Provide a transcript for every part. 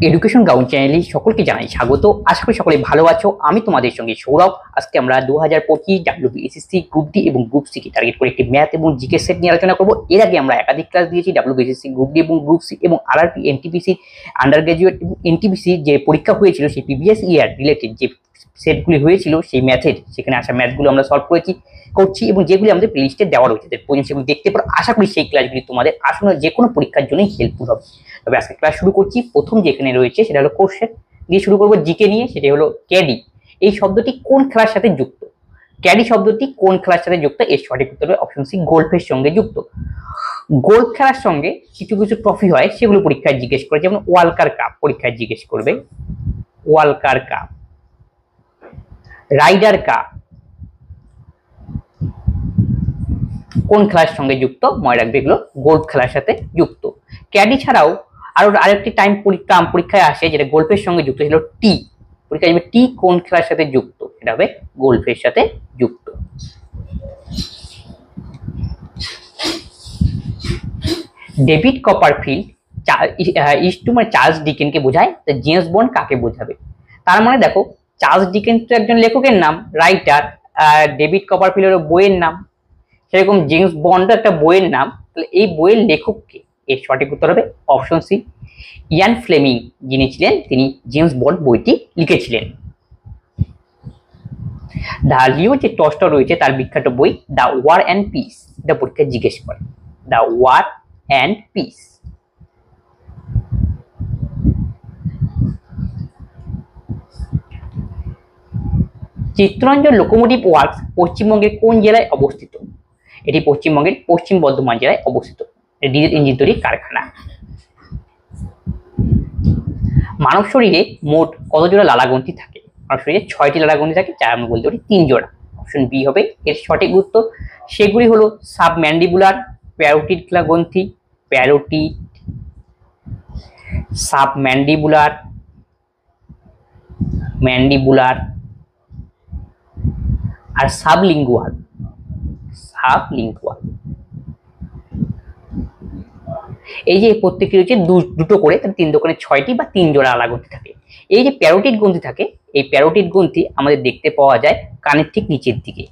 Education ground চ্যানেলে সকলকে জানাই স্বাগত। আশা করি সকলে ভালো আছো। আমি তোমাদের সঙ্গে সৌরভ। আজকে আমরা 2025 ডাব্লিউবিএসএসসি গ্রুপ ডি এবং গ্রুপ সি কে টার্গেট করে একটি ম্যাথ এবং জিকে সেট নিয়ে আলোচনা করব। এর আগে আমরা একাধিক ক্লাস দিয়েছি ডাব্লিউবিএসএসসি গ্রুপ ডি এবং গ্রুপ সি এবং আরআরপি এনটিপিসি আন্ডার গ্রাজুয়েট এবং এনটিপিসি যে পরীক্ষা হয়েছিল সেই প্রিভিয়াস ইয়ার রিলেটেড যে সেটগুলি হয়েছিল সেই ম্যাথের সেখানে আসা ম্যাথগুলো আমরা সলভ করছি এবং যেগুলি আমাদের প্লেলিস্টে দেওয়া রয়েছে প্রয়োজন সেগুলো দেখতে পারো। আশা করি সেই ক্লাসগুলি তোমাদের আসলে যে কোনো পরীক্ষার জন্যই হেল্পফুল হবে। তবে আজকে ক্লাস শুরু করছি। প্রথম যেখানে রয়েছে সেটা হলো কোশ্চেন দিয়ে শুরু করবো জিকে নিয়ে। সেটা হলো ক্যাডি। এই শব্দটি কোন খেলার সাথে যুক্ত? ক্যাডি শব্দটি কোন খেলার সাথে যুক্ত? এর সঠিক উত্তর হবে অপশন সি, গোল্ফের সঙ্গে যুক্ত। গোল্ফ খেলার সঙ্গে কিছু কিছু ট্রফি হয়, সেগুলো পরীক্ষায় জিজ্ঞেস করে, যেমন ওয়ালকার কাপ পরীক্ষায় জিজ্ঞেস করবে। ওয়ালকার কাপ, রাইডার কাপ কোন খেলার সঙ্গে যুক্ত? মনে রাখবে এগুলো গোল্ফ খেলার সাথে যুক্ত। ক্যাডি ছাড়াও আরেকটি টাইম পরীক্ষায় আসে যেটা গোল্ফের সঙ্গে যুক্ত, সেটা টি। পরীক্ষায় যাবে টি কোন খেলার সাথে যুক্ত? এটা হবে গোল্ফের সাথে যুক্ত। ডেভিড কপারফিল্ড চার্লস ডিকেনকে বোঝায়, জেমস বন্ড কাকে বোঝাবে? তার মানে দেখো, চার্লস ডিকেন্স তো একজন লেখকের নাম, রাইটার। ডেভিড কপারফিল্ডের বইয়ের নাম, সেরকম জেমস বন্ড একটা বইয়ের নাম। তাহলে এই বইয়ের লেখককে? এর সঠিক উত্তর হবে অপশন সি, ইয়ান ফ্লেমিং যিনি ছিলেন তিনি জেমস বন্ড বইটি লিখেছিলেন। দ্য লিও যে টস্ট রয়েছে তার বিখ্যাত বই দ্য ওয়ার অ্যান্ড পিস, এটা পরীক্ষায় জিজ্ঞেস করে। The war and peace. Chittaranjan locomotive works পশ্চিমবঙ্গের কোন জেলায় অবস্থিত? এটি পশ্চিমবঙ্গের পশ্চিম বর্ধমান জেলায় অবস্থিত। ডিজেল ইঞ্জিন তৈরির কারখানা। মানব শরীরে মোট কত জোড়া লালাগ্রন্থি থাকে? মানব শরীরে 6টি লালাগ্রন্থি থাকে, যা আমি বলতে পারি 3 জোড়া। অপশন বি হবে এর সঠিক উত্তর। সেগুলি হলো সাবম্যান্ডিবুলার, প্যারোটিড গ্রন্থি, প্যারোটিড, সাবম্যান্ডিবুলার, ম্যান্ডিবুলার আর সাবলিঙ্গুয়াল। এই যে প্রত্যেকটি রয়েছে দুটো করে, 3 দোকানে 6টি বা 3 জোড়া লালাগ্রন্থি থাকে। এই যে প্যারোটিড গ্রন্থি থাকে, এই প্যারোটিড গ্রন্থি আমাদের দেখতে পাওয়া যায় কানের ঠিক নিচের দিকে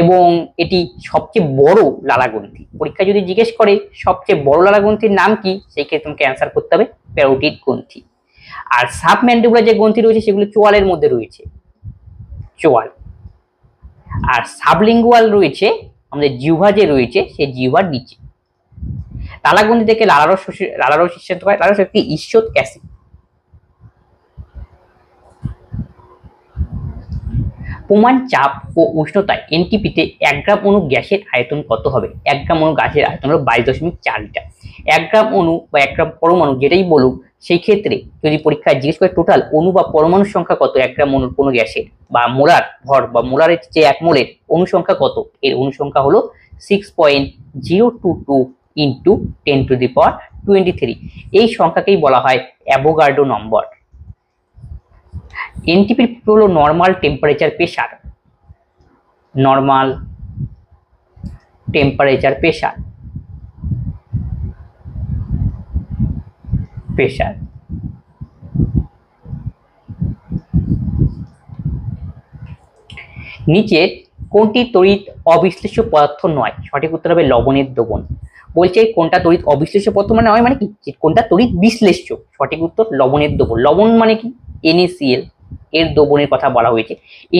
এবং এটি সবচেয়ে বড় লালাগ্রন্থি। পরীক্ষা যদি জিজ্ঞেস করে সবচেয়ে বড় লালাগ্রন্থির নাম কি, সেই ক্ষেত্রে তোমাকে অ্যান্সার করতে হবে প্যারোটিড গ্রন্থি। আর সাবম্যান্ডিবুলার যে গ্রন্থি রয়েছে সেগুলো চোয়ালের মধ্যে রয়েছে, চোয়াল। আর সাবলিঙ্গুয়াল রয়েছে আমাদের জিহ্বা যে রয়েছে সেই জিহ্বার নিচে। লালাগ্রন্থি থেকে লালারস নিঃসৃত হয়। লালারস একটি ঈষৎ অ্যাসিড। প্রমাণ চাপ ও উষ্ণতায় এনটিপিতে 1 গ্রাম অণু গ্যাসের আয়তন কত হবে? 1 গ্রাম অণু গ্যাসের আয়তন হলো 22.4 লিটার। 1 গ্রাম অণু বা 1 গ্রাম পরমাণু যেটাই বলুক, সেই ক্ষেত্রে যদি পরীক্ষায় জিজ্ঞেস করে টোটাল অণু বা পরমাণুর সংখ্যা কত 1 গ্রাম অণুর কোনো গ্যাসের, বা মোলার ভর বা মোলারের যে 1 মোলের অণু সংখ্যা কত, এর অণু সংখ্যা হলো 6.022 ইন্টু 10⁻23। এই সংখ্যাকেই বলা হয় অ্যাভোগাড্রো নম্বর। এনটিপি হলো normal temperature pressure. Normal temperature pressure. নিচের কোনটি তড়িৎ অবিশ্লেষ্য পদার্থ নয়? সঠিক উত্তর হবে লবণের দ্রবণ। বলছে কোনটা তড়িৎ অবিশ্লেষ্য পদার্থ মানে নয়, মানে কি কোনটা তড়িৎ বিশ্লেষ্য? সঠিক উত্তর লবণের দ্রবণ। লবণ মানে কি? NaCl এর দ্রবণের কথা বলা হয়েছে।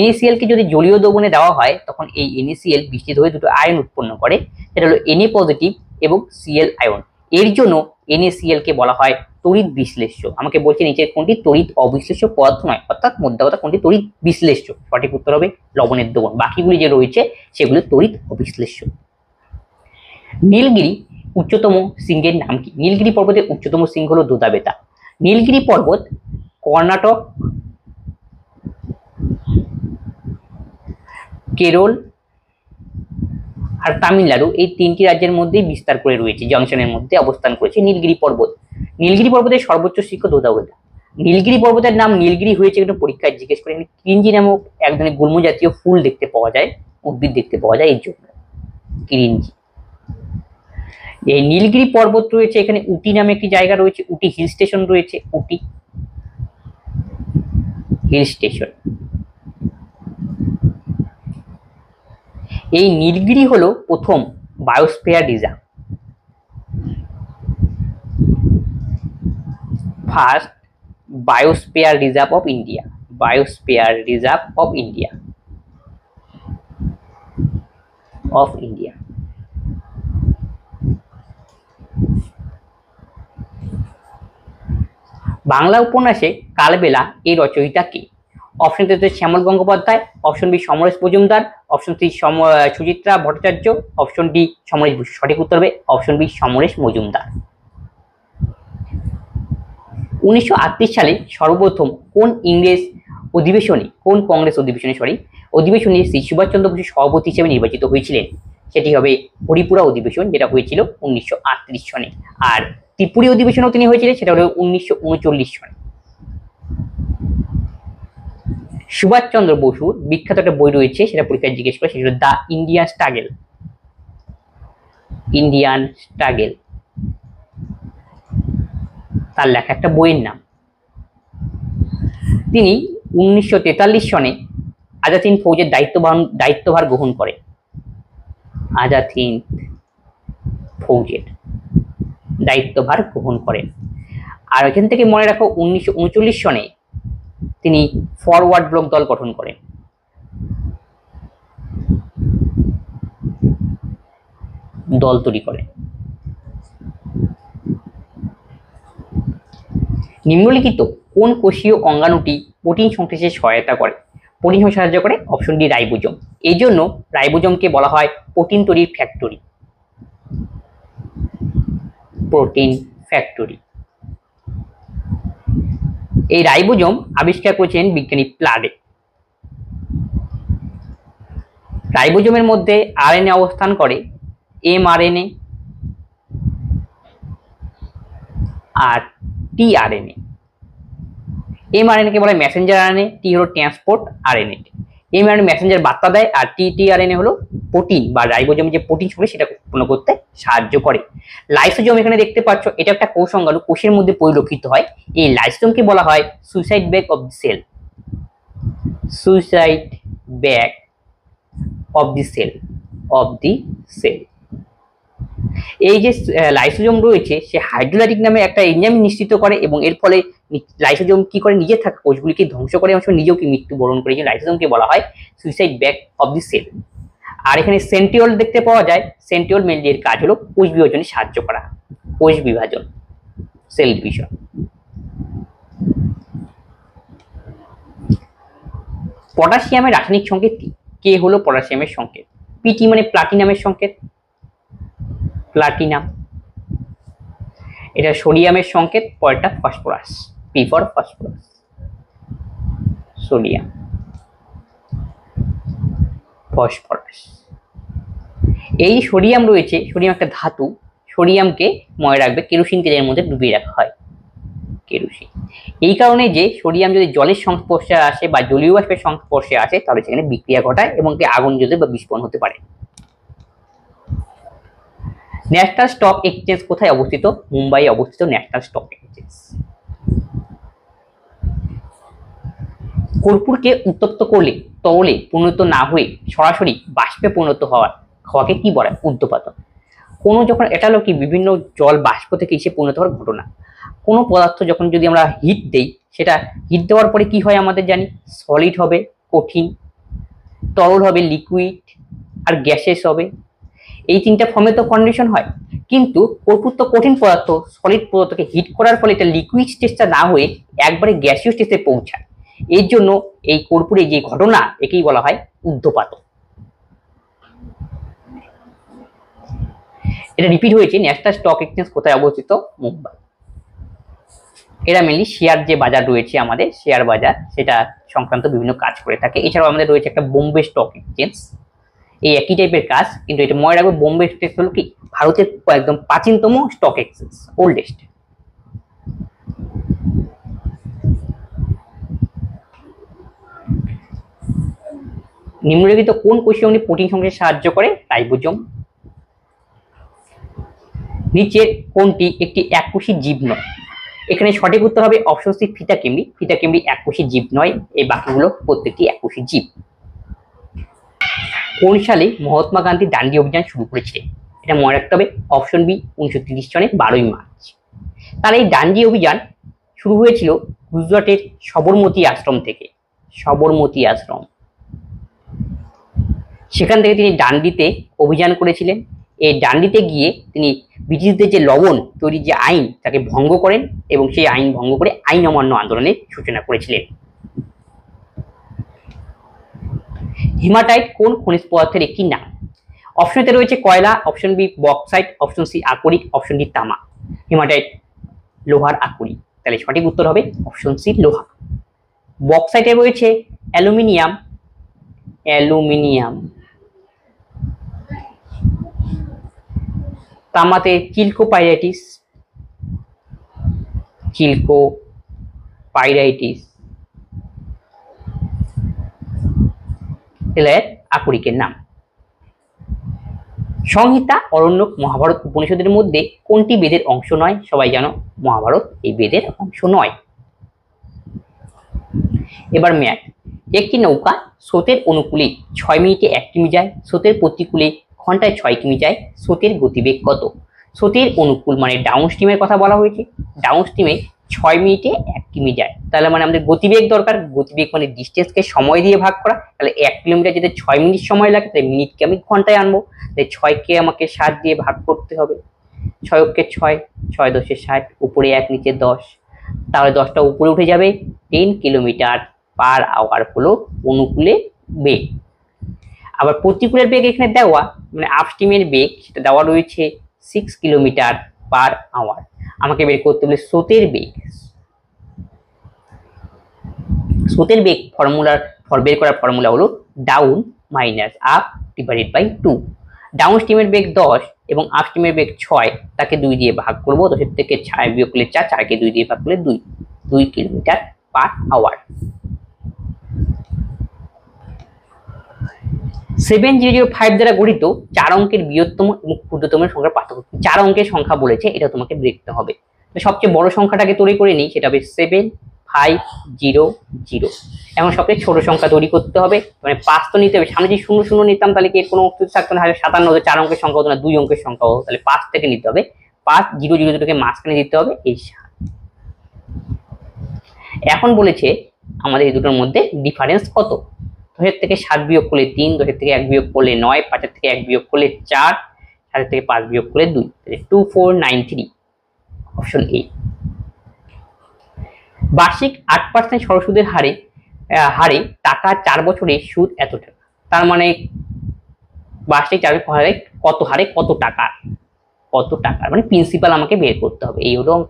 NaCl কে যদি জলীয় দ্রবণে দেওয়া হয় তখন এই NaCl বিস্তৃত হয়ে দুটো আয়ন উৎপন্ন করে, সেটা হলো Na পজিটিভ এবং Cl আয়ন। এর জন্য NaCl কে বলা হয় তড়িৎ বিশ্লেষ্য। আমাকে বলছে নিচের কোনটি তড়িৎ অবিশ্লেষ্য পদার্থ নয়, অর্থাৎ মোদ্দা কথা কোনটি তড়িৎ বিশ্লেষ্য? সঠিক উত্তর হবে লবণের দ্রবণ। বাকিগুলি যে রয়েছে সেগুলো তড়িৎ অবিশ্লেষ্য। নীলগিরি উচ্চতম শৃঙ্গের নাম কি? নীলগিরি পর্বতের উচ্চতম শৃঙ্গ হলো দোদাবেতা। নীলগিরি পর্বত কর্ণাটক, কেরল আর তামিলনাড়ু এই 3টি রাজ্যের মধ্যেই বিস্তার করে রয়েছে, জংশনের মধ্যে অবস্থান করেছে নীলগিরি পর্বত। নীলগিরি পর্বতের সর্বোচ্চ শৃঙ্গ দোদাবেতা। নীলগিরি পর্বতের নাম নীলগিরি হয়েছে কিন্তু পরীক্ষায় জিজ্ঞেস করে। কিঞ্জি নামক এক ধরনের গুল্ম জাতীয় ফুল দেখতে পাওয়া যায়, উদ্ভিদ দেখতে পাওয়া যায়, এই জন্য কিরিঞ্জি। এই নীলগিরি পর্বত রয়েছে, এখানে উটি নামে একটি জায়গা রয়েছে, উটি হিল স্টেশন রয়েছে, উটি। Hill station. এই নীলগিরি হলো প্রথম biosphere reserve, first biosphere reserve of India, biosphere reserve of India, of India. Bangla উপন্যাসে কালবেলা এই রচয়িতা কে? অপশন এ হচ্ছে Shyamal Gangopadhyay, option B Samaresh Majumdar, option C Suchitra Bhattacharya, option D Samaresh Basu. সঠিক উত্তর হবে অপশন বি সমরেশ মজুমদার। 1938 সালে সর্বপ্রথম কোন ইংরেজ অধিবেশনে, কোন কংগ্রেস অধিবেশনে শ্রী সুভাষচন্দ্র বসু সভাপতি হিসেবে নির্বাচিত হয়েছিলেন? সেটি হবে হরিপুরা অধিবেশন, যেটা হয়েছিল 1938 সনে। আর ত্রিপুরী অধিবেশনেও তিনি হয়েছিলেন, সেটা হলো 1939 সনে। সুভাষচন্দ্র বসুর বিখ্যাত একটা বই রয়েছে, সেটা পরীক্ষায় জিজ্ঞেস করে, সেটা হলো the Indian struggle, Indian struggle, তার লেখা একটা বইয়ের নাম। তিনি 1943 সনে আজাদ হিন্দ ফৌজের দায়িত্বভার গ্রহণ করেন, আজাদ হিন্দ ফৌজের দায়িত্বভার গ্রহণ করেন। আর এখান থেকে মনে রাখো 1939 সনে তিনি ফরওয়ার্ড ব্লক দল গঠন করেন। দল তৈরি করেন। নিম্নলিখিত কোন কোষীয় অঙ্গাণুটি প্রোটিন সংশ্লেষে সহায়তা করে? প্রোটিন সংশ্লেষে সাহায্য করে, অপশন ডি রাইবোজোম। এই জন্য রাইবোজোমকে বলা হয় প্রোটিন তৈরির ফ্যাক্টরি, প্রোটিন ফ্যাক্টরি। এই রাইবোজোম আবিষ্কার করেছেন বিজ্ঞানী প্লাডে। রাইবোজোমের মধ্যে আরএনএ অবস্থান করে, এমআরএনএ আর টিআরএনএ। এমআরএনএ কে বলা হয় মেসেঞ্জার আরএনএ, টি হলো ট্রান্সপোর্ট আরএনএ। এমআরএনএ মেসেঞ্জার বার্তা দেয়, আর টিআরএনএ হলো প্রোটিন বা রাইবোজোম যে প্রোটিন ছিল সেটা উৎপন্ন করতে সাহায্য করে। লাইসোজোম এখানে দেখতে পাচ্ছ, এটা একটা কোষ অঙ্গাণু, কোষের মধ্যে পরিলক্ষিত হয়। এই লাইসোজোমকে বলা হয় suicide bag of the cell, suicide bag of the cell, of the cell. এই যে লাইসোজোম রয়েছে, সে হাইড্রোলাইটিক নামে একটা এনজাইম নিশ্চিত করে, এবং এর ফলে লাইসোজোম কি করে, নিজে থাকা কোষগুলিকে ধ্বংস করে এবং নিজেও কি মৃত্যুবরণ করে। লাইসোজোমকে বলা হয় suicide bag of the cell. আর এখানে সেন্ট্রিওল দেখতে পাওয়া যায়। সেন্ট্রিওল মেনলি এর কাজ হলো কোষ বিভাজনে সাহায্য করা, কোষ বিভাজন, সেল ডিভিশন। পটাশিয়ামের রাসায়নিক সংকেত কি? কে হলো পটাশিয়ামের সংকেত? পিটি মানে প্লাটিনামের সংকেত, প্লাটিনাম। এটা সোডিয়ামের সংকেত, পরেরটা phosphorus, P for phosphorus, sodium, phosphorus. এই সোডিয়াম রয়েছে, সোডিয়াম একটা ধাতু, সোডিয়ামকে মনে রাখবে কেরোসিন তেলের মধ্যে ডুবিয়ে রাখা হয়, কেরোসিন। এই কারণে যে সোডিয়াম যদি জলের সংস্পর্শে আসে বা জলীয় বাষ্পের সংস্পর্শে আসে, তাহলে সেখানে বিক্রিয়া ঘটায় এবং আগুন জ্বলতে বা বিস্ফোরণ হতে পারে। ন্যাশনাল স্টক এক্সচেঞ্জ কোথায় অবস্থিত? মুম্বাই অবস্থিত ন্যাশনাল স্টক এক্সচেঞ্জ। কর্পূরকে উত্তপ্ত করলে তরলে পরিণত না হয়ে সরাসরি বাষ্পে পরিণত হওয়াকে কি বলে? উদ্ধপাতন। কোনো যখন এটা হলো কি বিভিন্ন জল বাষ্প থেকে এসে পরিণত হওয়ার ঘটনা। কোনো পদার্থ যখন যদি আমরা হিট দেই, সেটা হিট দেওয়ার পরে কি হয় আমাদের জানি, সলিড হবে কঠিন, তরল হবে লিকুইড, আর গ্যাসেস হবে। এই তিনটা ফর্মে তো কন্ডিশন হয়। কিন্তু কর্পূর তো কঠিন পদার্থ, সলিড পদার্থকে হিট করার ফলে এটা লিকুইড স্টেজটা না হয়ে একবারে গ্যাসীয় স্টেজে পৌঁছায়। এর জন্য এই কর্পূরে যে ঘটনা, একেই বলা হয় উদ্ধপাতন। এটা রিপিট হয়েছে। ন্যাশনাল স্টক এক্সচেঞ্জ কোথায় অবস্থিত? মুম্বাই। এরা মেনলি শেয়ার যে বাজার রয়েছে আমাদের, শেয়ার বাজার, সেটা সংক্রান্ত বিভিন্ন কাজ করে থাকে। এছাড়াও আমাদের রয়েছে একটা বোম্বে স্টক এক্সচেঞ্জ, এই একই টাইপের কাজ, কিন্তু এটা মনে রাখবে বোম্বে স্টক হলো কি ভারতের একদম প্রাচীনতম স্টক এক্সচেঞ্জ, ওল্ডেস্ট। নিম্নলিখিত কোন কোষীয় অঙ্গে প্রোটিন সংশ্লেষে সাহায্য করে? রাইবোজোম। নিচের কোনটি একটি এককোষী জীব নয়? এখানে সঠিক উত্তর হবে অপশন সি ফিতা কেমরি। ফিতা কেমরি এককোষী জীব নয়, এই বাকিগুলো প্রত্যেকটি এককোষী জীব। কোন সালে মহাত্মা গান্ধী দান্ডি অভিযান শুরু করেছিলেন? এটা মনে রাখতে হবে অপশন বি 1930 সনে 12ই মার্চ। তার এই দান্ডি অভিযান শুরু হয়েছিল গুজরাটের সবরমতী আশ্রম থেকে। সবরমতী আশ্রম, সেখান থেকে তিনি ডান্ডিতে অভিযান করেছিলেন। এই ডান্ডিতে গিয়ে তিনি ব্রিটিশদের যে লবণ তৈরি যে আইন তাকে ভঙ্গ করেন এবং সেই আইন ভঙ্গ করে আইন অমান্য আন্দোলনের সূচনা করেছিলেন। হিমাটাইট কোন খনিজ পদার্থের একটি নাম? অপশনতে রয়েছে কয়লা, option B bauxite, option C আকরিক, অপশন ডি তামা। হিমাটাইট লোহার আকরিক, তাহলে সঠিক উত্তর হবে অপশন সি লোহা। বক্সাইটে রয়েছে অ্যালুমিনিয়াম, অ্যালুমিনিয়াম। তামাতে চিলকোপাইরাইটিস, চিলকোপাইরাইটিস। এর আকরিকের নাম। সংহিতা, অরণ্যক, মহাভারত, উপনিষদের মধ্যে কোনটি বেদের অংশ নয়? সবাই জানো মহাভারত এই বেদের অংশ নয়। এবার ম্যাথ। একটি নৌকা স্রোতের অনুকূলে 6 মিনিটে 1 কিমি যায়, স্রোতের প্রতিকূলে ঘন্টায় 6 কিমি যায়, স্রোতের গতিবেগ কত? স্রোতের অনুকূল মানে ডাউন স্ট্রিমের কথা বলা হয়েছে। ডাউন স্ট্রিমে 6 মিনিটে 1 কিমি যায়, তাহলে মানে আমাদের গতিবেগ দরকার। গতিবেগ মানে ডিস্টেন্সকে সময় দিয়ে ভাগ করা, তাহলে 1 কিলোমিটার যেতে 6 মিনিট সময় লাগে, তাহলে মিনিটকে আমি ঘন্টায় আনবো, তাই 6কে আমাকে 7 দিয়ে ভাগ করতে হবে। 6 কে 6, 6 10 60, উপরে 1 নিচে 10, তাহলে 10টা উপরে উঠে যাবে। 10 কিলোমিটার পার আওয়ার হলো অনুকূলে বেগ। আবার প্রতিকূলের বেগ এখানে দেওয়া মানে আপস্ট্রিমের বেগ সেটা দেওয়া রয়েছে 6 কিলোমিটার পার আওয়ার। আমাকে বের করতে হবে স্রোতের বেগ। স্রোতের বেগ বের করার ফর্মুলা হলো down minus up divided by 2। Down স্ট্রিমের বেগ 10 এবং আপ স্ট্রিমের বেগ 6, তাকে 2 দিয়ে ভাগ করব। 10 থেকে 6 বিয়োগ করলে 4, 4কে 2 দিয়ে ভাগ করলে 2, 2 কিলোমিটার পার আওয়ার। 7005 দ্বারা গঠিত 4 অঙ্কের বৃহত্তম এবং ক্ষুদ্রতম সংখ্যার পার্থক্য। 4 অঙ্কের সংখ্যা বলেছে, এটা তোমাকে দেখতে হবে। সবচেয়ে বড় সংখ্যাটাকে তৈরি করে নিই, সেটা হবে 7500। এখন সবচেয়ে ছোট সংখ্যা তৈরি করতে হবে, মানে 5 তো নিতে হবে। সামনে যদি 0 0 নিতাম তাহলে কি এর কোনো অস্তিত্ব থাকতো না? 57, 4 অঙ্কের সংখ্যা হতো না, 2 অঙ্কের সংখ্যা হতো, তাহলে 5 থেকে নিতে হবে। 5 0 0 দুটোকে মাঝখানে দিতে হবে, এই 7। এখন বলেছে আমাদের এই দুটোর মধ্যে ডিফারেন্স কত? 10 থেকে 7 বিয়োগ করলে 3, 10 থেকে 1 বিয়োগ করলে 9, 5 থেকে 1 বিয়োগ করলে 4, 7 থেকে 5 বিয়োগ করলে 2, তাহলে 2493, অপশন এ। বার্ষিক 8% সরল হারে টাকা 4 বছরে সুদ এত টাকা। তার মানে বার্ষিক হারে কত হারে কত টাকা, মানে প্রিন্সিপাল আমাকে বের করতে হবে, এই হলো অঙ্ক।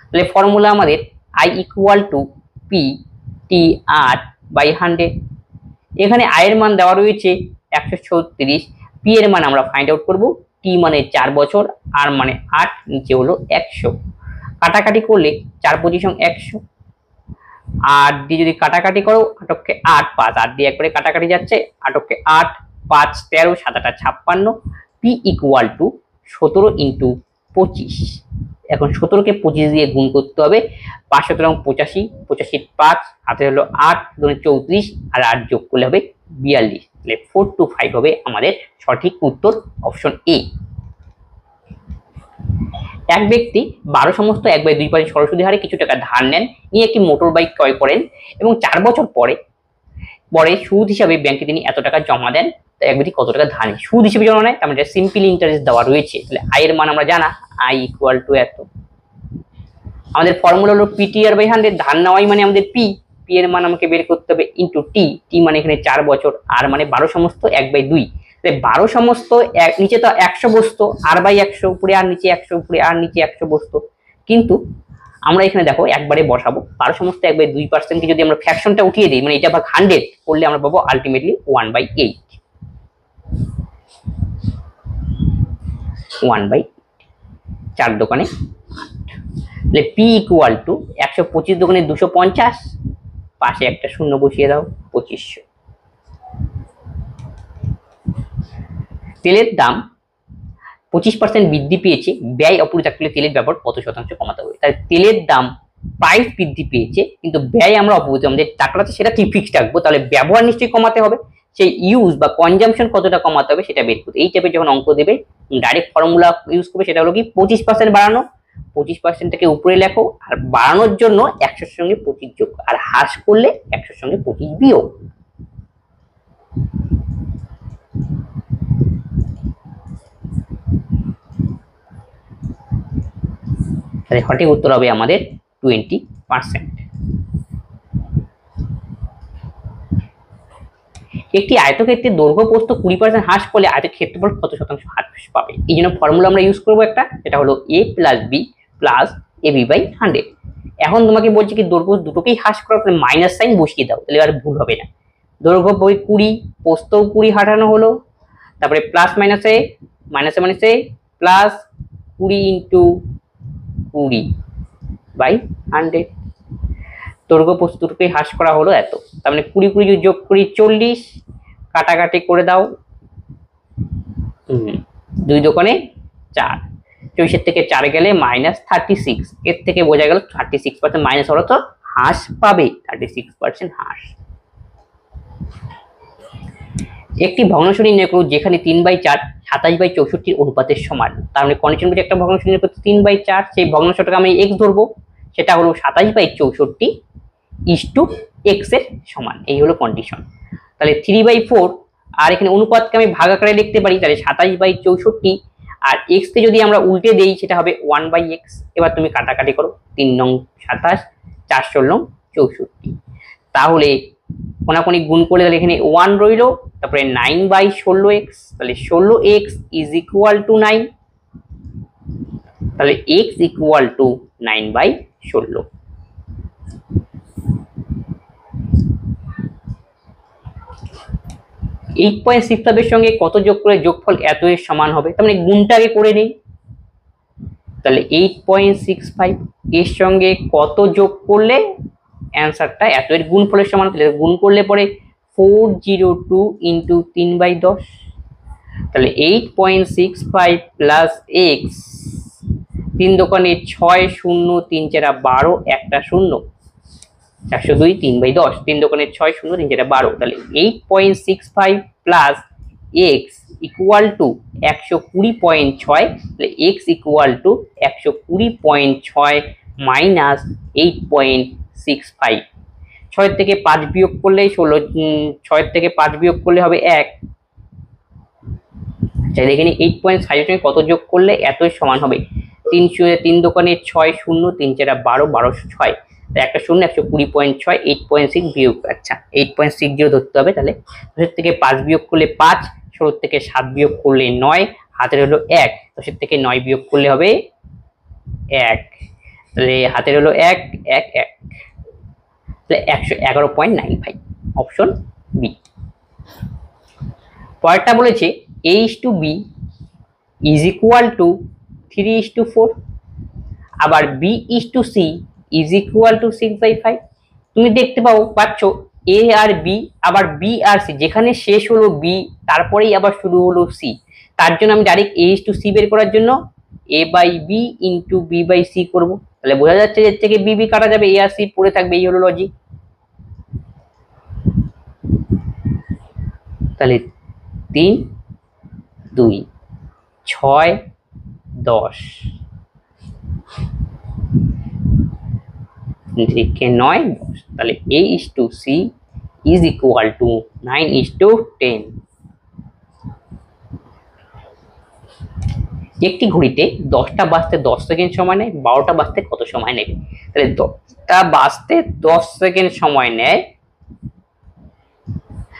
তাহলে ফর্মুলা আমাদের I equal to P T R by 100। এখানে আই এর মান দেওয়া রয়েছে 136, পি এর মান আমরা ফাইন্ড আউট করব। টি মানে 4 বছর, আর মানে 8, নিচে হলো 100। কাটাকাটি করলে 4 25 100, 8 দিয়ে যদি কাটাকাটি করো 8কে 8, 5 8 দিয়ে একবারে কাটাকাটি যাচ্ছে, 8কে 8, 5 13, 7 8 56। P equal to 17 into 25। এখন 17কে 25 দিয়ে গুণ করতে হবে। 5 17 85, 85 5, হাতে হলো 8 2 34, আর 8 যোগ করলে হবে 42, তাহলে 425 হবে আমাদের সঠিক উত্তর, অপশন এ। এক ব্যক্তি 12 সমস্ত 1/2 সরস্বতী হারে কিছু টাকা ধার নেন, নিয়ে একটি মোটর বাইক ক্রয় করেন এবং 4 বছর পরে সুদ হিসাবে ব্যাংকে তিনি এত টাকা জমা দেন। এক ব্যক্তি কত টাকা ধার নেয় সুদ হিসেবে জমা নেয়, তার মানে সিম্পলি ইন্টারেস্ট দেওয়া রয়েছে। তাহলে আই এর মান আমরা জানা, আই ইকুয়াল টু এত। আমাদের ফর্মুলা হলো পিটিআর বাই 100। ধার নেওয়াই মানে আমাদের পি এর মান আমাকে বের করতে হবে ইন্টু টি মানে এখানে 4 বছর, আর মানে 12 সমস্ত 1/2। 12 সমস্ত নিচে তো 100 বসতো, আর বাই 100, উপরে আর নিচে 100, উপরে আর নিচে 100 বসতো, কিন্তু আমরা এখানে দেখো একবারে বসাবো 12 সমস্ত 1/2% কে যদি আমরা ফ্র্যাকশনটা উঠিয়ে দিই, মানে এটা ভাগ 100 করলে আমরা পাবো আলটিমেটলি 1/8। 1/8, 4 দোকানে 8। তাহলে পি ইকুয়াল টু 125 দোকানে 250, পাশে একটা শূন্য বসিয়ে দাও, 2500। তেলের দাম 25% বৃদ্ধি পেয়েছে, ব্যয় অপরিহার্য তেলের ব্যবহার কত শতাংশ কমাতে হবে? তাই তেলের দাম প্রাইস বৃদ্ধি পেয়েছে কিন্তু ব্যয় আমরা অপরিবর্তিত, আমাদের টাকাটা আছে সেটা ঠিক ফিক্সড রাখবো, তাহলে ব্যবহার নিশ্চয়ই কমাতে হবে, সেই ইউজ বা কনজাম্পশন কতটা কমাতে হবে সেটা বের করতে। এই টাইপের যখন অঙ্ক দেবে ডাইরেক্ট ফর্মুলা ইউজ করবে, সেটা হলো কি 25% বাড়ানো, 25%টাকে উপরে লেখো, আর বাড়ানোর জন্য 100 সঙ্গে 25 যোগ, আর হ্রাস করলে 100 সঙ্গে 25 বিয়োগ। তাহলে সঠিক উত্তর হবে আমাদের 20%। একটি আয়তক্ষেত্রের দৈর্ঘ্য প্রস্থ 20% হ্রাস করলে আয়তের ক্ষেত্রফল কত শতাংশ হ্রাস পাবে? এই জন্য ফর্মুলা আমরা ইউজ করবো একটা, এটা হলো a plus B plus ab by 100। এখন তোমাকে বলছি কি দৈর্ঘ্য দুটোকেই হ্রাস করার পরে মাইনাস সাইন বসিয়ে দাও, তাহলে আর ভুল হবে না। দৈর্ঘ্য 20, প্রস্থ 20 হাঁটানো হলো, তারপরে প্লাস মাইনাসে মাইনাসে প্লাস 20 ইন্টু 20 বাই 100। দৈর্ঘ্য প্রস্থ দুটোকেই হ্রাস করা হলো এত, তার মানে 20 যদি যোগ করি 40, কাটাকাটি করে দাও, 2 দোকানে 4, 24 থেকে 4 গেলে -36, এর থেকে বোঝা গেল 36% মাইনাস হলো তো হ্রাস পাবে, 36% হ্রাস। একটি ভগ্নাংশ নির্ণয় করো যেখানে 3/4 27/64 অনুপাতের সমান। তার মানে কন্ডিশন বলতে একটা ভগ্নাংশ নির্ণয় করতে 3/4, সেই ভগ্নাংশটাকে আমি x ধরবো, সেটা হলো 27/64 x এর সমান, এই হলো কন্ডিশন। তাহলে 3/4, আর এখানে অনুপাতকে আমি ভাগ আকারে লিখতে পারি, তাহলে 27/64, আর x কে যদি আমরা উল্টে দেই সেটা হবে 1/x। এবার তুমি কাটাকাটি করো, 3 নং 27, 4 ষোল নং 64, তাহলে কোনাকুনি গুণ করলে তাহলে এখানে 1 রইলো, তারপরে 9/16x, তাহলে 16x ইজ ইকুয়াল টু 9, তাহলে x ইকুয়াল টু 9/16। 8.65 এর সঙ্গে কত যোগ করে যোগফল এত এর সমান হবে? তার মানে গুণটা আগে করে নেই, তাহলে 8.65 এর সঙ্গে কত যোগ করলে অ্যান্সারটা এত এর গুণফলের সমান, তাহলে গুণ করলে পরে 402 ইন্টু 3/10, তাহলে 8.65 প্লাস x, 3 দোকানে 6, 0 3 4 12, একটা 0, 402 3/10, 3 দোকানে 6, 0 3 4 12, তাহলে 8.65 প্লাস x ইকুয়াল টু 120.6, তাহলে x ইকুয়াল টু 120.6 মাইনাস 8.65। 6 থেকে 5 বিয়োগ করলেই 16, 6 থেকে 5 বিয়োগ করলে হবে 1, তাহলে এখানে 8.5 এর কত যোগ করলে এত সমান হবে? 3 দোকানে 6, 0 3 4 12, 1206, একটা 0, 120.6, 8.6 বিয়োগ, আচ্ছা 8.60 ধরতে হবে। তাহলে 10 থেকে 5 বিয়োগ করলে 5, 16 থেকে 7 বিয়োগ করলে 9, হাতের হলো 1, 10 থেকে 9 বিয়োগ করলে হবে 1, তাহলে হাতের হলো 1 1 1, তাহলে 111.95, অপশন বি। পরেরটা বলেছে a/b ইজ ইকুয়াল টু 3:4, আবার b/c ইজ ইকুয়াল টু 6/5। তুমি দেখতে পাচ্ছ a আর b, আবার b আর c, যেখানে শেষ হলো b তারপরেই আবার শুরু হলো c, তার জন্য আমি ডাইরেক্ট a/c বের করার জন্য a/b ইন্টু b/c করবো, তাহলে বোঝা যাচ্ছে এর থেকে b কাটা যাবে, a আর c পড়ে থাকবে, এই হলো লজিক। তাহলে 3 2 6 10 থেকে 9 10, তাহলে a/c ইজ ইকুয়াল টু 9:10। একটি ঘড়িতে 10টা বাজতে 10 সেকেন্ড সময় নেয়, 12টা বাজতে কত সময় নেবে? তাহলে 10টা বাজতে 10 সেকেন্ড সময় নেয়,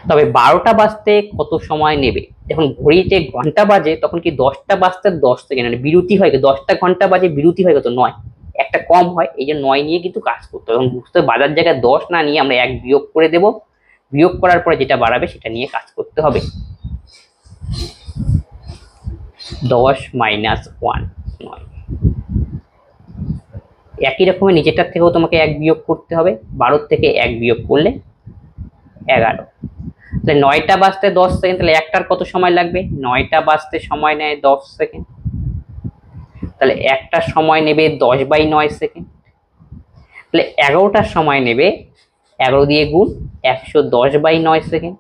তবে 12টা বাজতে কত সময় নেবে? যখন ঘড়িতে ঘন্টা বাজে তখন কি 10টা বাজতে 10 সেকেন্ড, মানে বিরতি হয়, 10টা ঘন্টা বাজে বিরতি হয় কত? 9, একটা কম হয়, এই যে 9 নিয়ে কিন্তু কাজ করতে হবে, এবং বুঝতে বাজার জায়গায় 10 না নিয়ে আমরা 1 বিয়োগ করে দেব, বিয়োগ করার পরে যেটা বাড়াবে সেটা নিয়ে কাজ করতে হবে। 10 মাইনাস 1 9, একই রকমের নিচেরটার থেকেও তোমাকে 1 বিয়োগ করতে হবে, 12 থেকে 1 বিয়োগ করলে 11, তাহলে 9টা বাজতে 10 সেকেন্ড, তাহলে একটার কত সময় লাগবে? 9টা বাজতে সময় নেয় 10 সেকেন্ড, তাহলে একটা সময় নেবে 10/9 সেকেন্ড, তাহলে 11টার সময় নেবে, 11 দিয়ে গুণ, 110/9 সেকেন্ড।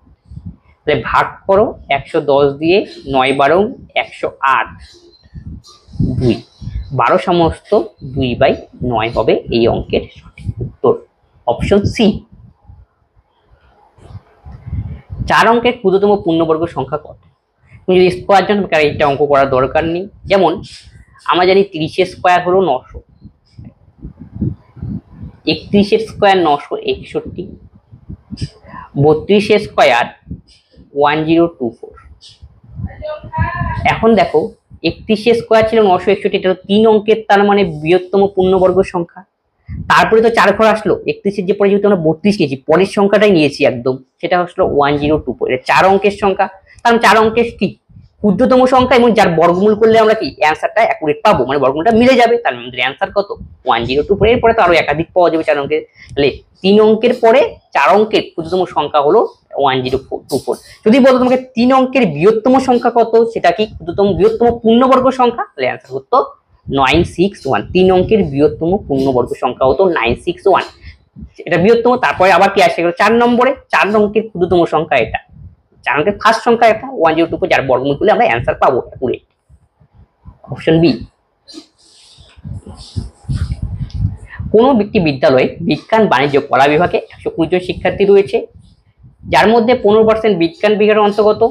তাহলে ভাগ করো 110 দিয়ে, 9 12 108, 2, 12 সমস্ত 2/9 হবে এই অঙ্কের সঠিক উত্তর, অপশন সি। 4 অঙ্কের ক্ষুদ্রতম পূর্ণবর্গ সংখ্যা কত? তুমি যদি স্কোয়ার জানো এটা অঙ্ক করার দরকার নেই। যেমন আমরা জানি 30 স্কোয়ার হলো 900, 31 স্কোয়ার 961, 32 স্কোয়ার 1024। এখন দেখো 31 স্কোয়ার ছিল 961, এটা 3 অঙ্কের, তার মানে বৃহত্তম পূর্ণবর্গ সংখ্যা। তারপরে তো 4 ঘর আসলো, 31 যে পরে যেহেতু আমরা 32 নিয়েছি, পরের সংখ্যাটাই নিয়েছি একদম, সেটা হলো 1024। এটা 4 অঙ্কের সংখ্যা, কারণ 4 অঙ্কের কি ক্ষুদ্রতম সংখ্যা এবং যার বর্গমূল করলে আমরা কি অ্যান্সারটা অ্যাকুরেট পাবো, মানে বর্গমূলটা মিলে যাবে, তার মধ্যে অ্যান্সার কত 1024। এরপরে তো আরো একাধিক পাওয়া যাবে 4 অঙ্কের। তাহলে 3 অঙ্কের পরে 4 অঙ্কের ক্ষুদ্রতম সংখ্যা হলো 1024। যদি বলতো তোমাকে 3 অঙ্কের বৃহত্তম সংখ্যা কত, সেটা কি ক্ষুদ্রতম বৃহত্তম পূর্ণবর্গ সংখ্যা, তাহলে অ্যান্সার হতো 961। 3 অঙ্কের বৃহত্তম পূর্ণবর্গ সংখ্যা হতো 961, এটা বৃহত্তম। তারপরে আবার কি আসে 4 নম্বরে, 4 অঙ্কের ক্ষুদ্রতম সংখ্যা এটা, 4 অঙ্কের ফার্স্ট সংখ্যা এটা 1024, যার বর্গমূল করলে আমরা অ্যান্সার পাবো অ্যাকুরেট, অপশন বি। কোন ব্যক্তি বিদ্যালয়ে বিজ্ঞান বাণিজ্য কলা বিভাগে 120 জন শিক্ষার্থী রয়েছে, যার মধ্যে 15% বিজ্ঞান বিভাগের অন্তর্গত,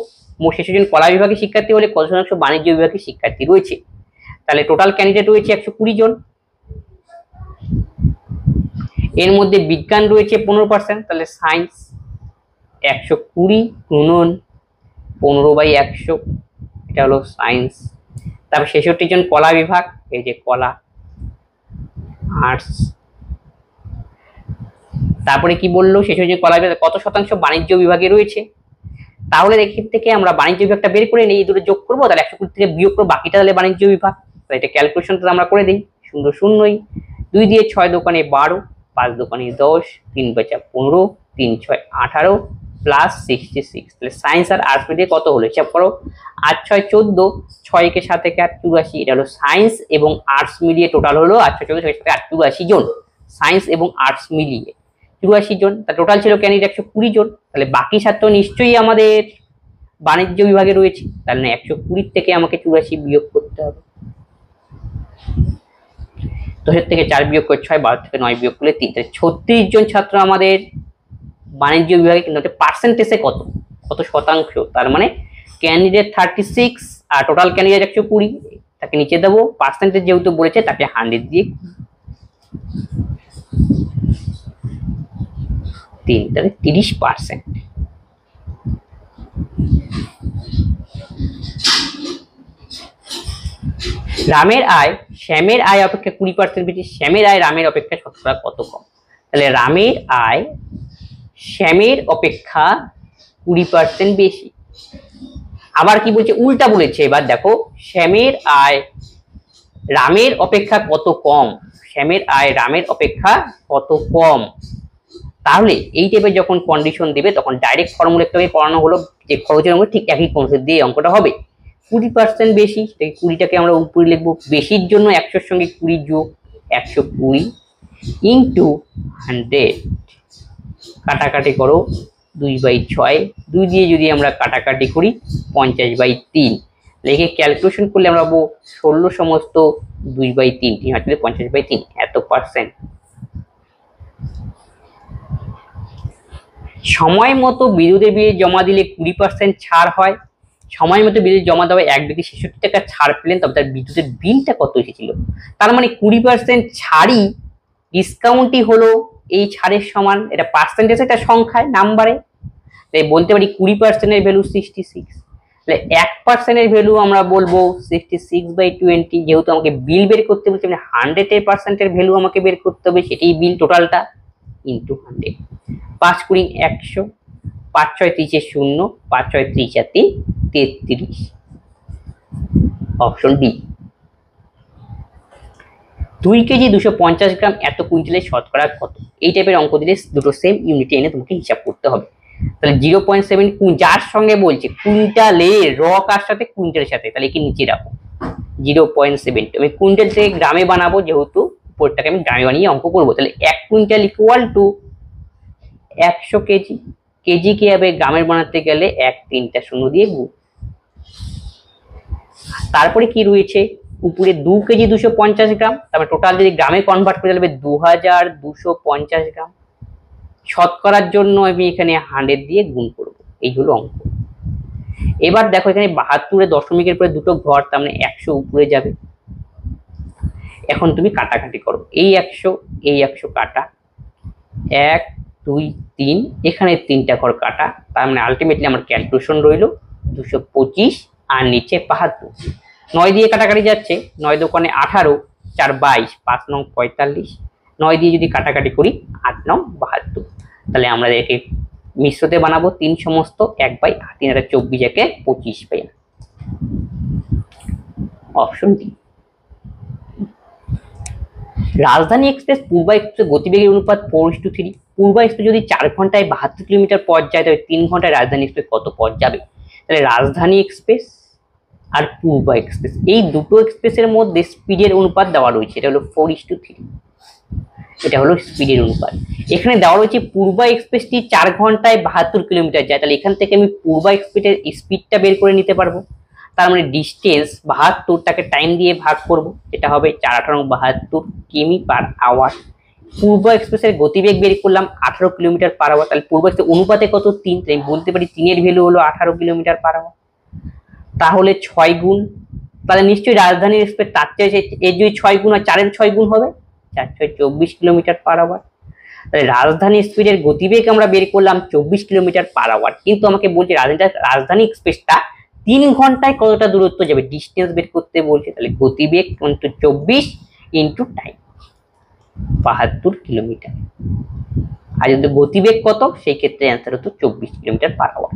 মোট 66 জন কলা বিভাগের শিক্ষার্থী হলে কত শতাংশ বাণিজ্য বিভাগের শিক্ষার্থী রয়েছে? তাহলে টোটাল ক্যান্ডিডেট রয়েছে 120 জন, এর মধ্যে বিজ্ঞান রয়েছে 15%, তাহলে সায়েন্স 120 গুণন 15/100, এটা হলো সায়েন্স। তারপর 66 জন কলা বিভাগ, এই যে কলা, আর্টস। তারপরে কি বললো 66 জন কলা বিভাগ কত শতাংশ বাণিজ্য বিভাগে রয়েছে? তাহলে এখান থেকে আমরা বাণিজ্য বিভাগটা বের করে নিই, এই দুটো যোগ করবো, তাহলে 120 থেকে বিয়োগ করবো, বাকিটা তাহলে বাণিজ্য বিভাগ। তাহলে এটা ক্যালকুলেশনটা আমরা করে দিই, সুন্দর শূন্যই, 2 দিয়ে 6 দোকানে 12, 5 দোকানে 10, 3 5 15, 3 6 18 প্লাস 66। তাহলে সায়েন্স আর আর্টস মিলিয়ে কত হলো হিসাব করো, 8 6 14, 6 কে 7 থেকে 8 84, এটা হলো সায়েন্স এবং আর্টস মিলিয়ে টোটাল হলো 8 6 14 6 7 8 84 জন, সায়েন্স এবং আর্টস মিলিয়ে 84 জন। তা টোটাল ছিল ক্যান্ডিডেট 120 জন, তাহলে বাকি ছাত্র নিশ্চয়ই আমাদের বাণিজ্য বিভাগে রয়েছে, তাহলে 120 থেকে আমাকে 84 বিয়োগ করতে হবে। 10 থেকে 4 বিয়োগ করে 6, 12 থেকে 9 বিয়োগ করলে 3, তাহলে 36 জন ছাত্র আমাদের বাণিজ্য বিভাগে। কিন্তু পার্সেন্টেজে কত কত শতাংশ, তার মানে ক্যান্ডিডেট 36 আর টোটাল ক্যান্ডিডেট 120, তাকে নিচে দেবো, পার্সেন্টেজ যেহেতু বলেছে তাকে 100 দিয়ে 3, তাহলে 30%। রামের আয় শ্যামের আয় অপেক্ষা 20% বেশি, শ্যামের আয় রামের অপেক্ষা শতকরা কত কম? তাহলে রামের আয় শ্যামের অপেক্ষা 20% বেশি। আবার কি বলছে, উল্টা বলেছে, এবার দেখো শ্যামের আয় রামের অপেক্ষা কত কম, শ্যামের আয় রামের অপেক্ষা কত কম। তাহলে এই টাইপের যখন কন্ডিশন দেবে তখন ডাইরেক্ট ফর্মুলা একটা করানো হলো, যে খরচের অঙ্ক ঠিক একই কনসেপ্ট দিয়ে অঙ্কটা হবে। 20% বেশি, 20টাকে আমরা উপরে লিখবো, বেশির জন্য 100 সঙ্গে 20 যোগ 120 ইন্টু 100, কাটাকাটি করো 2/6, 2 দিয়ে যদি আমরা কাটাকাটি করি 50/3, লিখে ক্যালকুলেশন করলে আমরা পাবো 16 সমস্ত 2/3, 3 আসলে 50/3, এত পার্সেন্ট। সময় মতো বিদ্যুতের বিল জমা দিলে 20% ছাড় হয়, সময় মতো বিদ্যুৎ জমা দেওয়া এক ব্যক্তি 66 টাকা ছাড় পেলেন, তবে তার বিদ্যুতের বিলটা কত এসেছিল? তার মানে 20% ছাড়ই ডিসকাউন্টই হলো এই ছাড়ের সমান, এটা পার্সেন্টেজ, এটা সংখ্যায় নাম্বারে, তাই বলতে পারি 20% এর ভ্যালু 66, তাহলে 1% এর ভ্যালু আমরা বলবো 66/20, যেহেতু আমাকে বিল বের করতে বলছে মানে 100% এর ভ্যালু আমাকে বের করতে হবে, সেটাই বিল টোটালটা ইন্টু 100, 5 × 100, 5 6 30 0, 5 6 30 আর 3 33, অপশন বি। 2 কেজি 250 গ্রাম এত কুইন্টালের শতকরা কত? এই টাইপের অঙ্ক দিলে দুটো সেম ইউনিটে এনে তোমাকে হিসাব করতে হবে। তাহলে 0.7, যার সঙ্গে বলছে কুইন্টালের, র কার সাথে, কুইন্টালের সাথে, তাহলে কি নিচে রাখো 0.7, আমি কুইন্টাল থেকে গ্রামে বানাবো যেহেতু উপরটাকে আমি গ্রামে বানিয়ে অঙ্ক করবো। তাহলে 1 quintal equal to 100 KG. KG কি হবে, গ্রামের বানাতে গেলে 1 3টা শূন্য দিয়ে গুণ। তারপরে কি রয়েছে, উপরে 2 কেজি 250 গ্রাম, তারপরে টোটাল যদি গ্রামে কনভার্ট করে যাবে 2250 গ্রাম। শতকরার জন্য আমি এখানে 100 দিয়ে গুণ করব, এই হলো অঙ্ক। এবার দেখো এখানে 72 দশমিকের পরে দুটো ঘর, তার মানে 100 উপরে যাবে। এখন তুমি কাটাকাটি করো, এই 100 কাটা, 1 2 3, এখানে 3টা ঘর কাটা, তার মানে আলটিমেটলি আমার ক্যালকুলেশন রইল 225 আর নিচে 72। 9 দিয়ে কাটাকাটি যাচ্ছে, 9 দোকানে 18, 4 22, 5 নং 45, 9 দিয়ে যদি কাটাকাটি করি 8 নং 72। তাহলে আমরা একে মিশ্রতে বানাবো 3 সমস্ত 1/8, 3 আর 24 একে 25 পাই। Option D. Rajdhani express Purba express গতিবেগের অনুপাত 4:3। পূর্বা এক্সপ্রেস যদি 4 ঘন্টায় 72 কিলোমিটার পথ যায়, তবে 3 ঘন্টায় রাজধানী এক্সপ্রেস কত পথ যাবে? তাহলে রাজধানী এক্সপ্রেস আর পূর্বা এক্সপ্রেস, এই দুটো এক্সপ্রেসের মধ্যে স্পিডের অনুপাত দেওয়া রয়েছে, এটা হলো 4:3। এটা হলো স্পিডের অনুপাত। এখানে দেওয়া রয়েছে পূর্বা এক্সপ্রেসটি 4 ঘন্টায় 72 কিলোমিটার যায়, তাহলে এখান থেকে আমি পূর্বা এক্সপ্রেসের স্পিডটা বের করে নিতে পারবো। তার মানে ডিস্টেন্স 72টাকে টাইম দিয়ে ভাগ করব, এটা হবে 4 18 72 কিমি পার আওয়ার। পূর্ব এক্সপ্রেসের গতিবেগ বের করলাম 18 কিলোমিটার পার আওয়ার, তাহলে পূর্ব এক্সপ্রেস অনুপাতে কত 3, তাই বলতে পারি 3 এর ভ্যালু হলো 18 কিলোমিটার পার আওয়ার। তাহলে 6 গুণ, তাহলে নিশ্চয়ই রাজধানী এক্সপ্রেস তার চেয়ে এর যদি 6 গুণ হয় 4 এর 6 গুণ হবে, 4 6 24 কিলোমিটার পার আওয়ার। তাহলে রাজধানী স্পিডের গতিবেগ আমরা বের করলাম 24 কিলোমিটার পার আওয়ার, কিন্তু আমাকে বলছে রাজধানী এক্সপ্রেসটা 3 ঘন্টায় কতটা দূরত্ব যাবে, ডিস্টেন্স বের করতে বলছে। তাহলে গতিবেগ ইন্টু 24 ইন্টু টাইম, 72 কিলোমিটার। আর যদি গতিবেগ কত, সেই ক্ষেত্রে অ্যান্সার হতো 24 কিলোমিটার পার আওয়ার।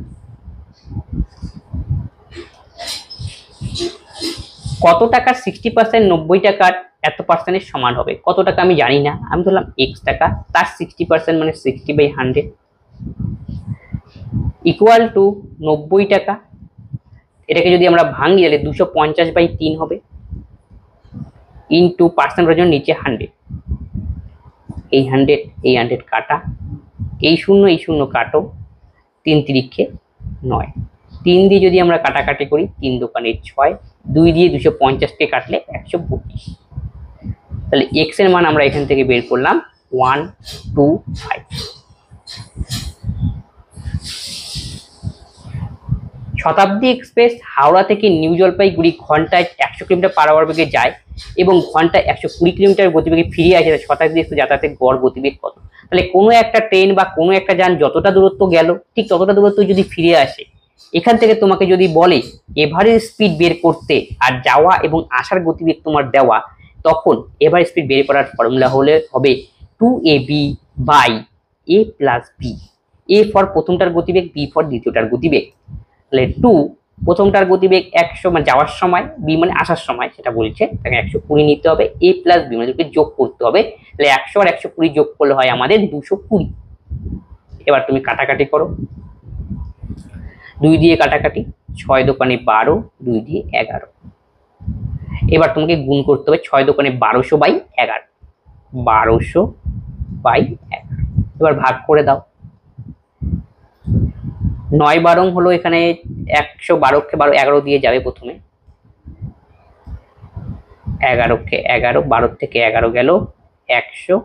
কত টাকার 60% 90 টাকার এত পার্সেন্টের সমান হবে? কত টাকা আমি জানি না, আমি ধরলাম x টাকা, তার 60% মানে 60/100 ইকুয়াল টু 90 টাকা। এটাকে যদি আমরা ভাঙি তাহলে 250/3 হবে, ইন্টু পার্সেন্টের জন্য নিচে 100, এই 100 কাটা, এই শূন্য কাটো, 3 তিরিক্ষে 9, 3 দিয়ে যদি আমরা কাটাকাটি করি 3 দোকানে 6, 2 দিয়ে 250কে কাটলে 125। তাহলে x এর মান আমরা এখান থেকে বের করলাম 125। শতাব্দী এক্সপ্রেস হাওড়া থেকে নিউ জলপাইগুড়ি ঘন্টায় 100 কিলোমিটার পার আওয়ার বেগে যায় এবং ঘন্টায় 120 কিলোমিটার গতিবেগে ফিরে আসে, শতাব্দী এক্সপ্রেস যাতায়াতের গড় গতিবেগ কত? তাহলে কোনো একটা ট্রেন বা কোনো একটা যান যতটা দূরত্ব গেল, ঠিক ততটা দূরত্ব যদি ফিরে আসে, এখান থেকে তোমাকে যদি বলে এভারেজ স্পিড বের করতে আর যাওয়া এবং আসার গতিবেগ তোমার দেওয়া, তখন এভারেজ স্পিড বের করার ফর্মুলা হবে 2ab/a + b। a ফর প্রথমটার গতিবেগ, b ফর দ্বিতীয়টার গতিবেগ। তাহলে 2 প্রথমটার গতিবেগ 100 মানে যাওয়ার সময়, b মানে আসার সময়, সেটা বলছে তাকে 120 নিতে হবে, a + b মানে যোগ করতে হবে। তাহলে 100 আর 120 যোগ করলে হয় আমাদের 220। এবার তুমি কাটাকাটি করো, 2 দিয়ে কাটাকাটি, 6 দোকানে 12, 2 দিয়ে 11। এবার তোমাকে গুণ করতে হবে 6 দোকানে 1200/11, 1200/11। এবার ভাগ করে দাও, 9 12 হলো এখানে 112কে 12 11 দিয়ে যাবে প্রথমে, 11কে 11, 12 থেকে 11 গেল 100,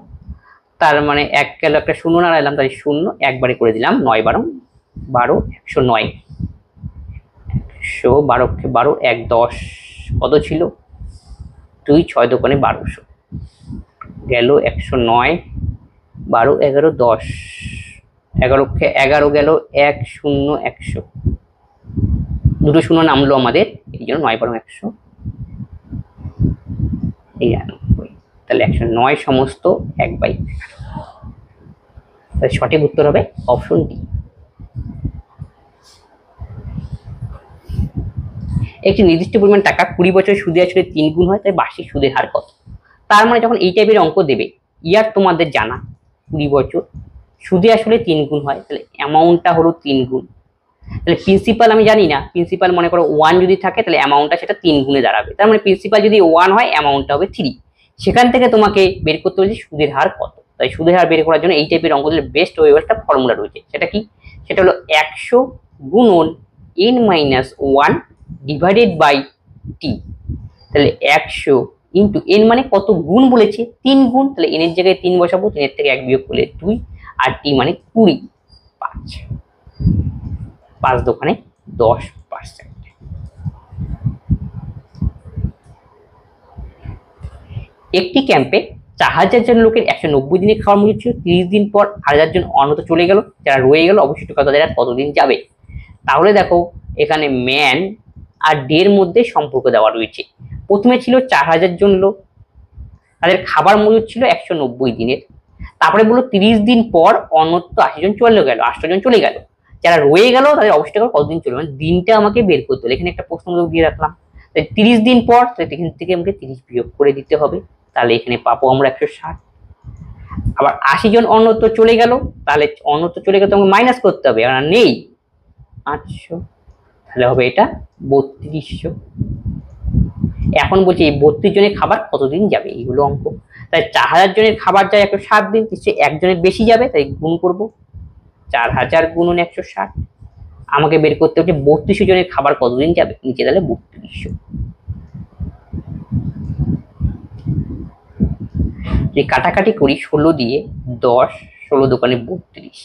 তার মানে 1 গেল, একটা শূন্য না রাখলাম, তাই শূন্য একবারে করে দিলাম, 9 12 12 109, 112কে 12 1 10 কত ছিল 2, 6 দোকানে 1200 গেল 109, 12 11 10, 11কে 11 গেল 1 0 100, দুটো শূন্য নামলো আমাদের, এই জন্য 9 12 100 99। তাহলে 109 সমস্ত 1/11। তাহলে সঠিক উত্তর হবে অপশন ডি। একটি নির্দিষ্ট পরিমাণ টাকা 20 বছর সুদে আসলে 3 গুণ হয়, তাই বার্ষিক সুদের হার কত? তার মানে যখন এই টাইপের অঙ্ক দেবে, ইয়ার তোমাদের জানা 20 বছর সুদে আসলে 3 গুণ হয়, তাহলে অ্যামাউন্টটা হলো 3 গুণ। তাহলে প্রিন্সিপাল আমি জানি না, প্রিন্সিপাল মনে করো 1 যদি থাকে তাহলে অ্যামাউন্টটা সেটা 3 গুণে দাঁড়াবে, তার মানে প্রিন্সিপাল যদি 1 হয় অ্যামাউন্টটা হবে 3। সেখান থেকে তোমাকে বের করতে হচ্ছে সুদের হার কত। তাই সুদের হার বের করার জন্য এই টাইপের অঙ্কগুলোর বেস্ট ওয়ে একটা ফর্মুলা রয়েছে। সেটা কি? সেটা হলো 100 গুণন n-1 ডিভাইডেড বাই টি। তাহলে 100 ইন্টু n মানে কত গুণ বলেছে, 3 গুণ। তাহলে n এর জায়গায় 3 বসাবো, 3 এর থেকে 1 বিয়োগ করলে 2, আর টি মানে 20, 5 দোকানে 10%। একটি ক্যাম্পে 4000 জন লোকের 190 দিনে খাওয়ার মজুদ ছিল। 30 দিন পর 1000 জন অন্যত চলে গেল, যারা রয়ে গেল অবশিষ্ট তাদের আর কতদিন যাবে। তাহলে দেখো এখানে ম্যান আর ডের মধ্যে সম্পর্ক দেওয়া রয়েছে। প্রথমে ছিল 4000 জন লোক, তাদের খাবার মজুদ ছিল 190 দিনের। তারপরে বললো 30 দিন পর অন্যত্র 80 জন চলে গেল, 80 জন চলে গেল, যারা রয়ে গেল তাদের অবশিষ্ট কতদিন চলবে, মানে দিনটা আমাকে বের করতে হলো। এখানে একটা প্রশ্নবোধক দিয়ে রাখলাম। তাই 30 দিন পর, তাহলে এখান থেকে আমাকে 30 বিয়োগ করে দিতে হবে। তাহলে এখানে পাবো আমরা 160। আবার 80 জন অন্যত্র চলে গেল, তাহলে অন্যত্র চলে গেলে তোমাকে মাইনাস করতে হবে, আর নেই 800, তাহলে হবে এটা 3200। এখন বলছি এই 32 জনের খাবার কতদিন যাবে, এইগুলো অঙ্ক। তাই 4000 জনের খাবার যায় 160 দিন, নিশ্চয়ই একজনের বেশি যাবে, তাই গুণ করবো 4000 গুণন 160। আমাকে বের করতে হচ্ছে 3200 জনের খাবার কতদিন যাবে, নিচে তাহলে 3200। যে কাটাকাটি করি 16 দিয়ে 10, 16 দোকানে 32,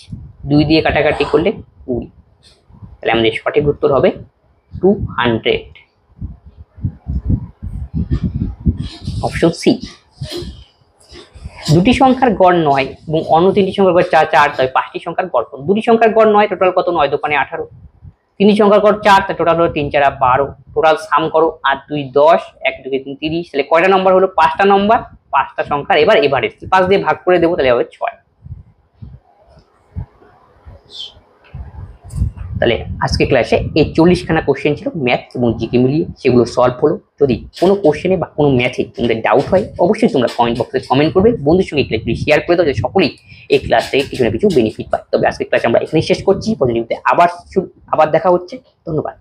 2 দিয়ে কাটাকাটি করলে 20, তাহলে আমাদের সঠিক উত্তর হবে 200, অপশন সি। দুটি সংখ্যার গড় 9 এবং অন্য তিনটি সংখ্যার গড় 4, 4, তাই 5টি সংখ্যার গড় কত? দুটি সংখ্যার গড় 9, টোটাল কত? 9 দোকানে 18। তিনটি সংখ্যার গড় 4, তাই টোটাল হলো 3, 4, 12। টোটাল সাম করো, 8, 2, 10, 1, 2, 3, 30। তাহলে কয়টা নম্বর হলো? 5টা নম্বর। 5টা সংখ্যার এবার এভারেজ 5 দিয়ে ভাগ করে দেবো, তাহলে হবে 6। তাহলে আজকে ক্লাসে এই 40খানা কোশ্চেন ছিল ম্যাথ এবং জিকে মিলিয়ে, সেগুলো সলভ হলো। যদি কোনো কোশ্চেনে বা কোনো ম্যাথে তোমাদের ডাউট হয় অবশ্যই তোমরা কমেন্ট বক্সে কমেন্ট করবে, বন্ধুর সঙ্গে ক্লাসটি শেয়ার করে দাও, যে সকলেই এই ক্লাস থেকে কিছু না কিছু বেনিফিট পায়। তবে আজকে ক্লাস আমরা এখানেই শেষ করছি, পরবর্তীতে আবার দেখা হচ্ছে। ধন্যবাদ।